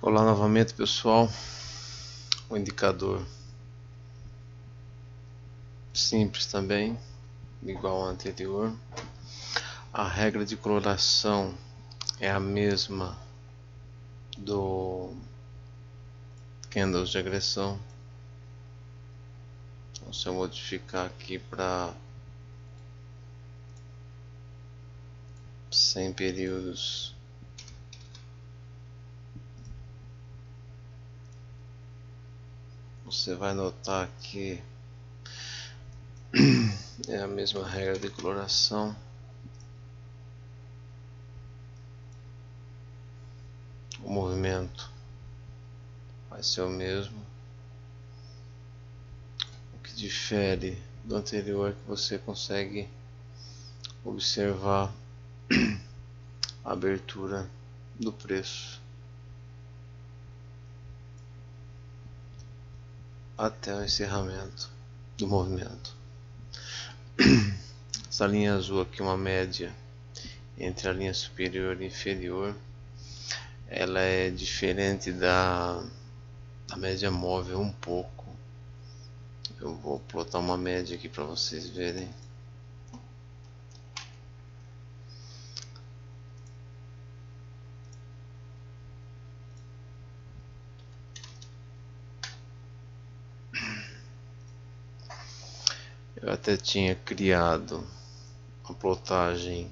Olá novamente, pessoal. O indicador simples também, igual ao anterior. A regra de coloração é a mesma do candles de agressão. Então, se eu modificar aqui para 100 períodos, você vai notar que é a mesma regra de coloração. O movimento vai ser o mesmo. O que difere do anterior é que você consegue observar a abertura do preço até o encerramento do movimento. Essa linha azul aqui, uma média entre a linha superior e inferior, ela é diferente da média móvel um pouco. Eu vou plotar uma média aqui para vocês verem. Eu até tinha criado a plotagem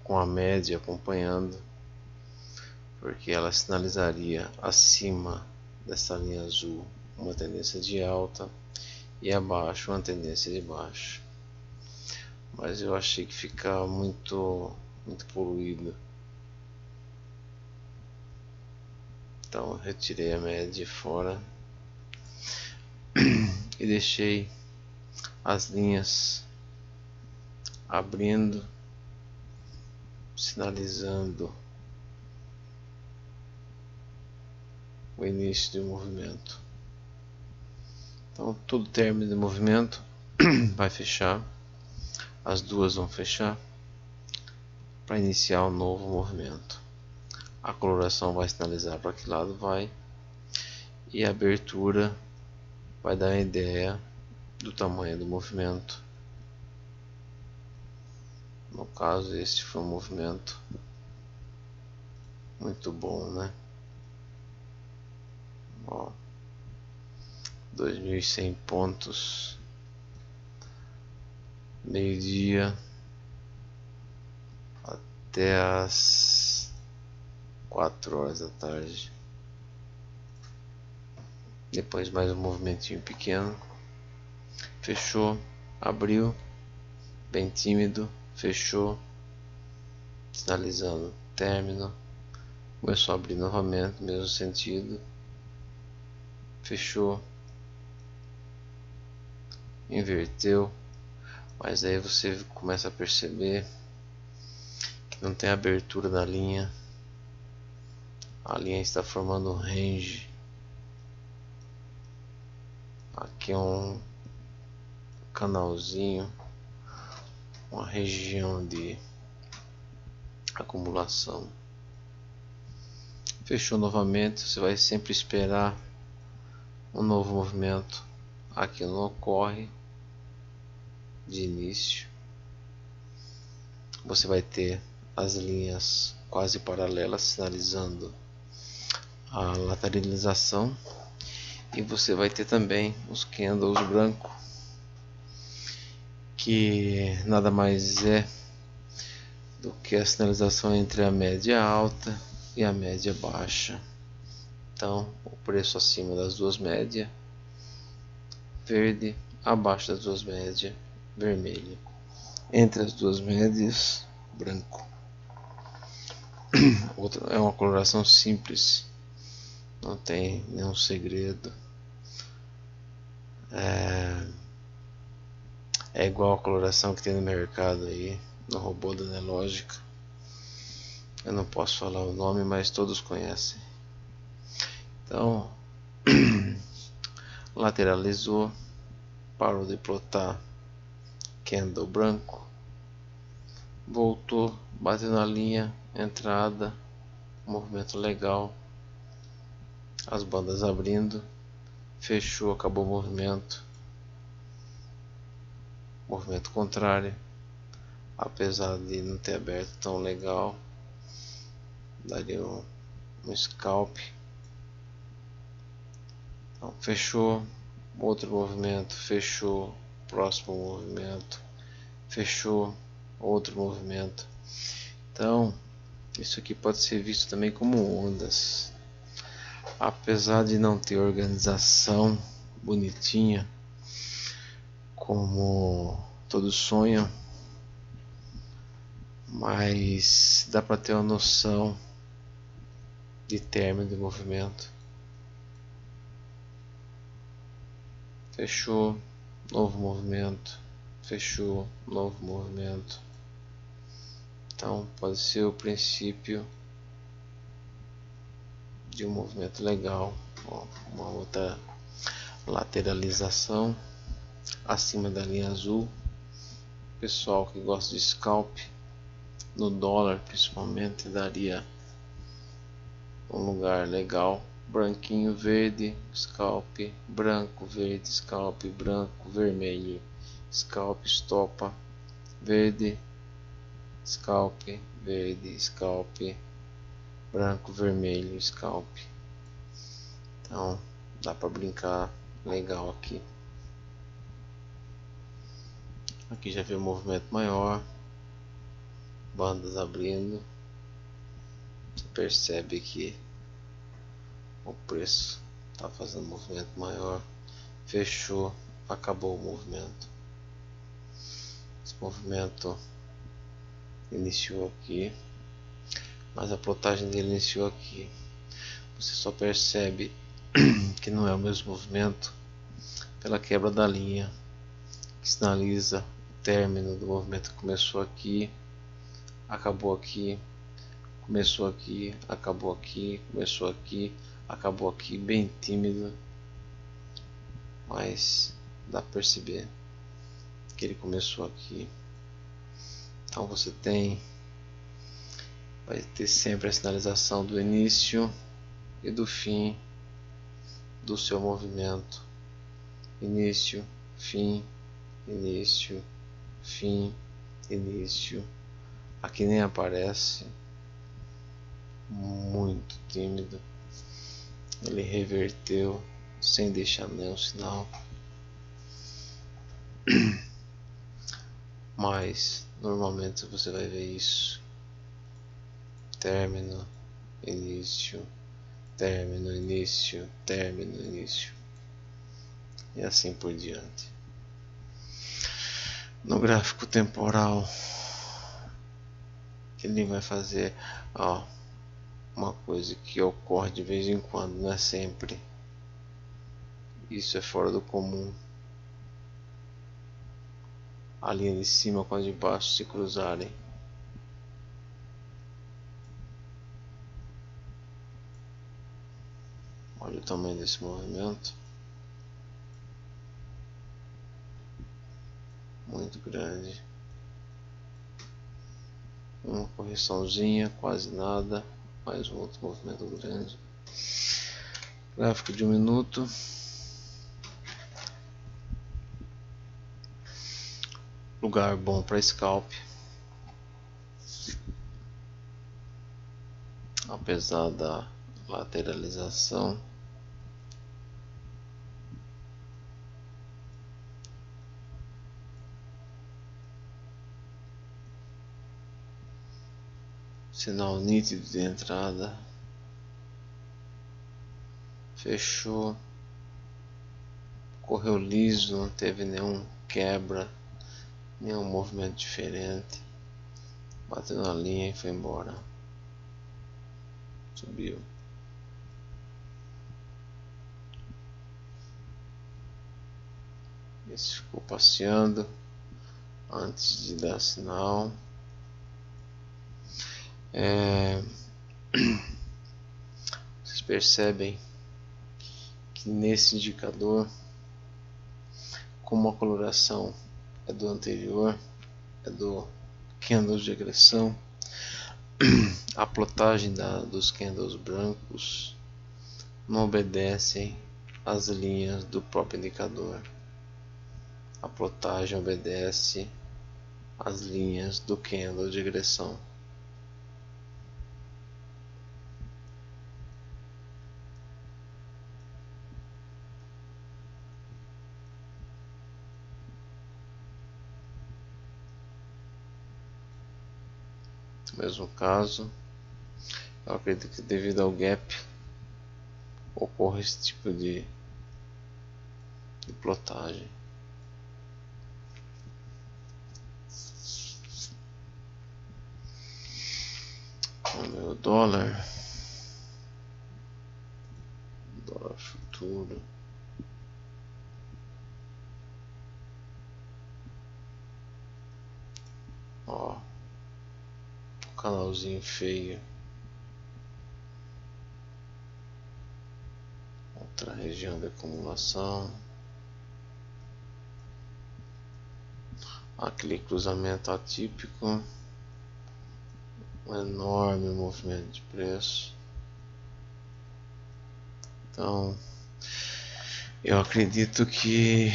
com a média acompanhando, porque ela sinalizaria acima dessa linha azul uma tendência de alta e abaixo uma tendência de baixa. Mas eu achei que fica muito poluído, então eu retirei a média fora e deixei as linhas abrindo, sinalizando o início do movimento. Então todo término de movimento vai fechar, as duas vão fechar para iniciar um novo movimento. A coloração vai sinalizar para que lado vai e a abertura vai dar a ideia do tamanho do movimento. No caso, esse foi um movimento muito bom, né? Ó, 2.100 pontos, meio-dia até as 4 horas da tarde. Depois mais um movimentinho pequeno, fechou, abriu, bem tímido, fechou, sinalizando término, começou a abrir novamente, mesmo sentido, fechou, inverteu, mas aí você começa a perceber que não tem abertura da linha, a linha está formando um range. Aqui é um canalzinho, uma região de acumulação. Fechou novamente, você vai sempre esperar um novo movimento. Aqui não ocorre de início. Você vai ter as linhas quase paralelas sinalizando a lateralização, e você vai ter também os candles brancos, que nada mais é do que a sinalização entre a média alta e a média baixa. Então o preço acima das duas médias, verde, abaixo das duas médias, vermelho, entre as duas médias, branco. Outra é uma coloração simples, não tem nenhum segredo. É igual a coloração que tem no mercado aí, no robô da Nelogica. Eu não posso falar o nome, mas todos conhecem. Então, lateralizou, parou de plotar candle branco, voltou, bateu na linha, entrada, movimento legal, as bandas abrindo, fechou, acabou o movimento. Movimento contrário, apesar de não ter aberto tão legal, daria um scalp. Então, fechou, outro movimento, fechou, próximo movimento, fechou, outro movimento. Então isso aqui pode ser visto também como ondas. Apesar de não ter organização bonitinha como todos sonham, mas dá para ter uma noção de término de movimento. Fechou, novo movimento, fechou, novo movimento. Então pode ser o princípio de um movimento legal. Ó, uma outra lateralização acima da linha azul. Pessoal que gosta de scalp, no dólar principalmente, daria um lugar legal. Branquinho, verde, scalp, branco, verde, scalp, branco, vermelho, scalp, estopa, verde, scalp, verde, scalp, branco, vermelho, scalp. Então dá para brincar legal aqui. Aqui já vê o movimento maior, bandas abrindo. Você percebe que o preço está fazendo um movimento maior. Fechou, acabou o movimento. Esse movimento iniciou aqui, mas a plotagem dele iniciou aqui. Você só percebe que não é o mesmo movimento pela quebra da linha, que sinaliza o término do movimento que começou aqui, acabou aqui, começou aqui, acabou aqui, começou aqui, acabou aqui, bem tímido, mas dá para perceber que ele começou aqui. Então você vai ter sempre a sinalização do início e do fim do seu movimento. Início, fim, início, fim, início. Aqui nem aparece, muito tímido. Ele reverteu sem deixar nenhum sinal. Mas normalmente você vai ver isso: término, início, término, início, término, início, e assim por diante. No gráfico temporal, ele vai fazer uma coisa que ocorre de vez em quando, não é sempre. Isso é fora do comum. A linha de cima com a de baixo se cruzarem. Olha o tamanho desse movimento. Muito grande. Uma correçãozinha, quase nada. Mais um outro movimento grande. Gráfico de 1 minuto. Lugar bom para scalp. Apesar da lateralização. Sinal nítido de entrada. Fechou. Correu liso, não teve nenhum quebra, nenhum movimento diferente. Bateu na linha e foi embora. Subiu. Esse ficou passeando antes de dar sinal. Vocês percebem que nesse indicador, como a coloração é do anterior, é do candle de agressão, a plotagem dos candles brancos não obedecem às linhas do próprio indicador. A plotagem obedece às linhas do candle de digressão. No mesmo caso, eu acredito que devido ao gap ocorre esse tipo de plotagem. O dólar futuro, ó, canalzinho feio, outra região de acumulação, aquele cruzamento atípico, um enorme movimento de preço. Então eu acredito que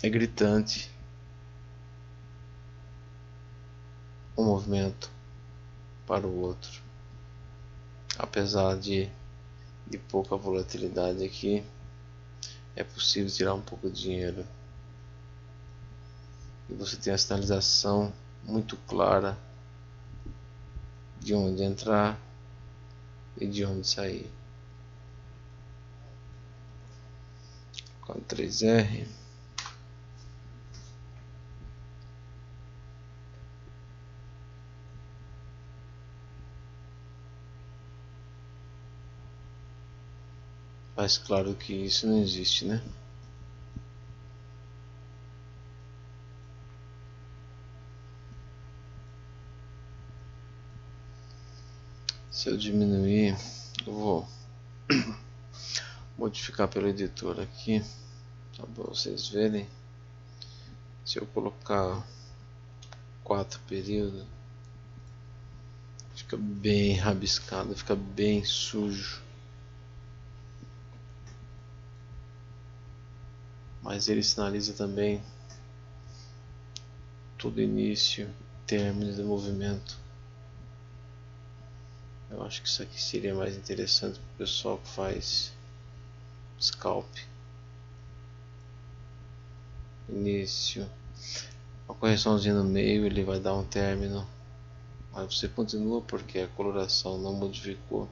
é gritante um movimento para o outro, apesar de pouca volatilidade aqui, é possível tirar um pouco de dinheiro e você tem a sinalização muito clara de onde entrar e de onde sair. Com 3R, mas claro que isso não existe, né? Se eu diminuir, eu vou modificar pelo editor aqui, só para vocês verem. Se eu colocar 4 períodos, fica bem rabiscado, fica bem sujo. Mas ele sinaliza também todo início e término do movimento. Eu acho que isso aqui seria mais interessante para o pessoal que faz scalp. Início, uma correçãozinha no meio, ele vai dar um término, mas você continua porque a coloração não modificou.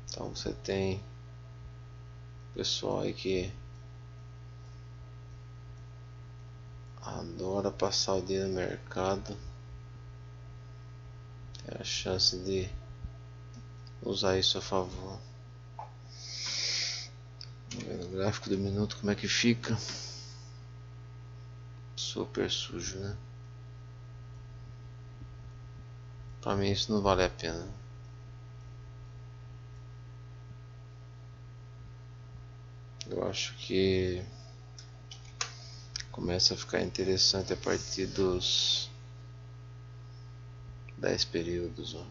Então você tem pessoal aí que adora passar o dia no mercado, tem a chance de usar isso a favor. Vamos ver no gráfico do minuto como é que fica. Super sujo, né? Pra mim isso não vale a pena. Eu acho que começa a ficar interessante a partir dos 10 períodos, ó.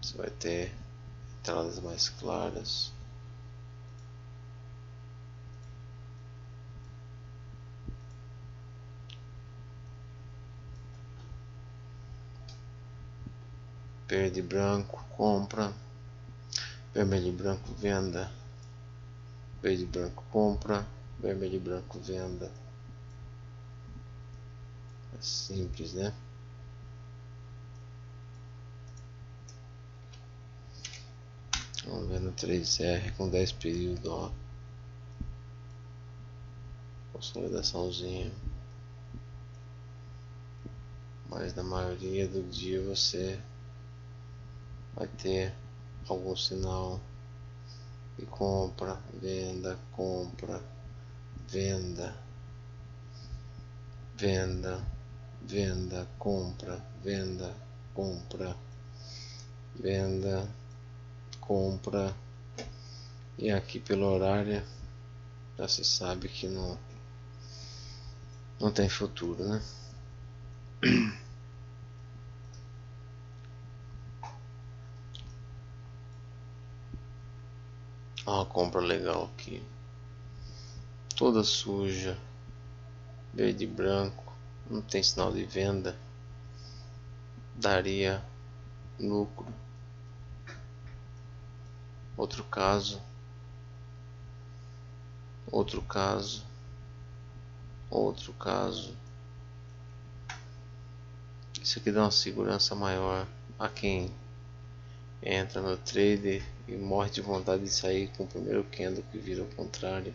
Você vai ter entradas mais claras. Verde e branco, compra. Vermelho e branco, venda. Verde e branco, compra. Vermelho e branco, venda. É simples, né? Vamos ver no 3R com 10 períodos, ó. Consolidaçãozinha. Mas na maioria do dia você vai ter algum sinal de compra, venda, compra, venda, venda, venda, compra, venda, compra, venda, compra. E aqui pelo horário já se sabe que não tem futuro, né? Uma compra legal aqui, toda suja, verde e branco, não tem sinal de venda, daria lucro. Outro caso, outro caso, outro caso. Isso aqui dá uma segurança maior a quem entra no trade e morre de vontade de sair com o primeiro candle que vira ao contrário.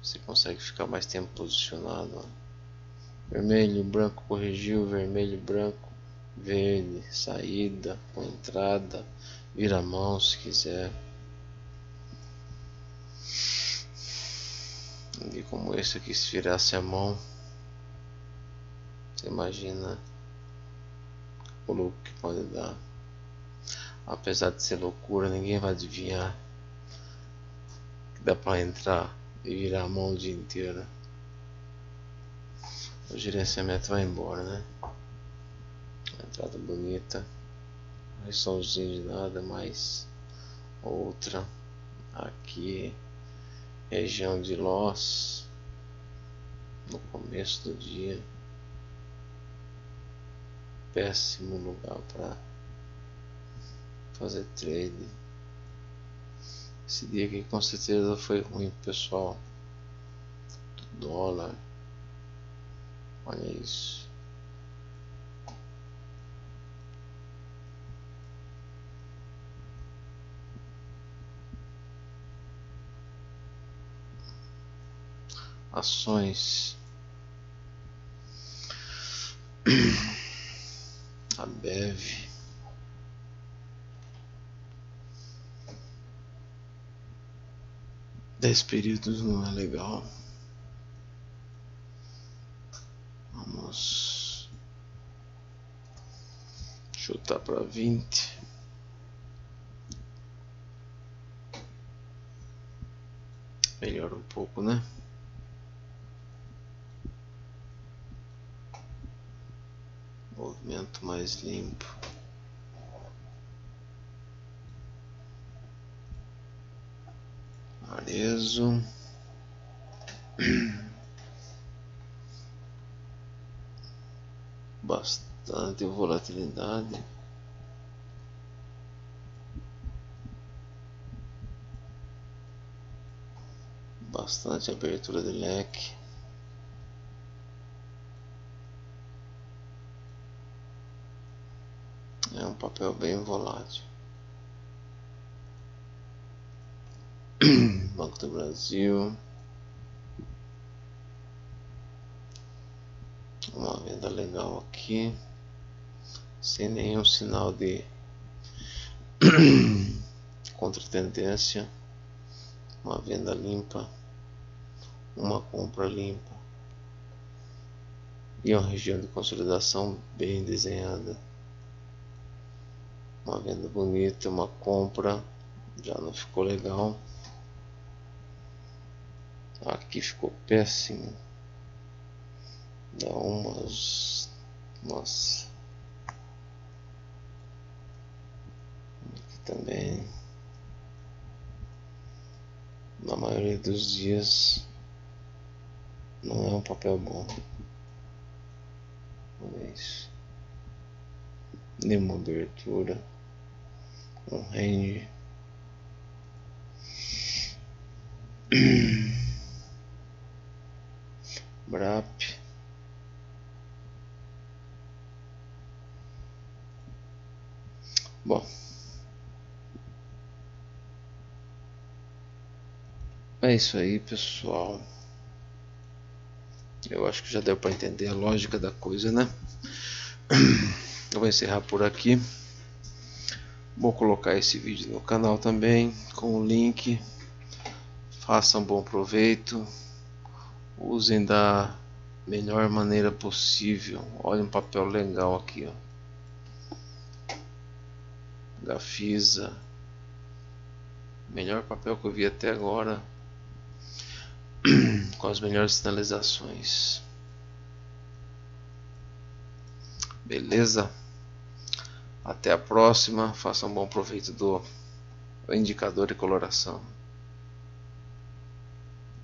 Você consegue ficar mais tempo posicionado, ó. Vermelho, branco corrigiu, vermelho, branco, verde, saída, com entrada, vira a mão se quiser. E como esse aqui, se virasse a mão, você imagina o lucro que pode dar. Apesar de ser loucura, ninguém vai adivinhar que dá para entrar e virar a mão o dia inteiro. O gerenciamento vai embora, né? Entrada bonita, resolzinho de nada, mais outra aqui, região de loss no começo do dia. Péssimo lugar para fazer trade. Esse dia aqui com certeza foi ruim, pessoal. Do dólar, olha isso. Ações, a BEV, dez períodos não é legal. Vamos chutar para 20. Melhora um pouco, né? Movimento mais limpo. Arezo. Bastante volatilidade. Bastante abertura de leque. É um papel bem volátil. Banco do Brasil. Uma venda legal aqui. Sem nenhum sinal de contra-tendência. Uma venda limpa. Uma compra limpa. E uma região de consolidação bem desenhada. Uma venda bonita, uma compra. Já não ficou legal. Aqui ficou péssimo. Dá umas... Nossa. Aqui também. Na maioria dos dias não é um papel bom. Olha isso. Nenhuma abertura. Um range. BRAP. Bom, é isso aí, pessoal. Eu acho que já deu para entender a lógica da coisa, né? Eu vou encerrar por aqui. Vou colocar esse vídeo no canal também com o link. Façam bom proveito. Usem da melhor maneira possível. Olha um papel legal aqui, ó. Gafisa. Melhor papel que eu vi até agora. Com as melhores sinalizações. Beleza? Até a próxima. Faça um bom proveito do indicador de coloração.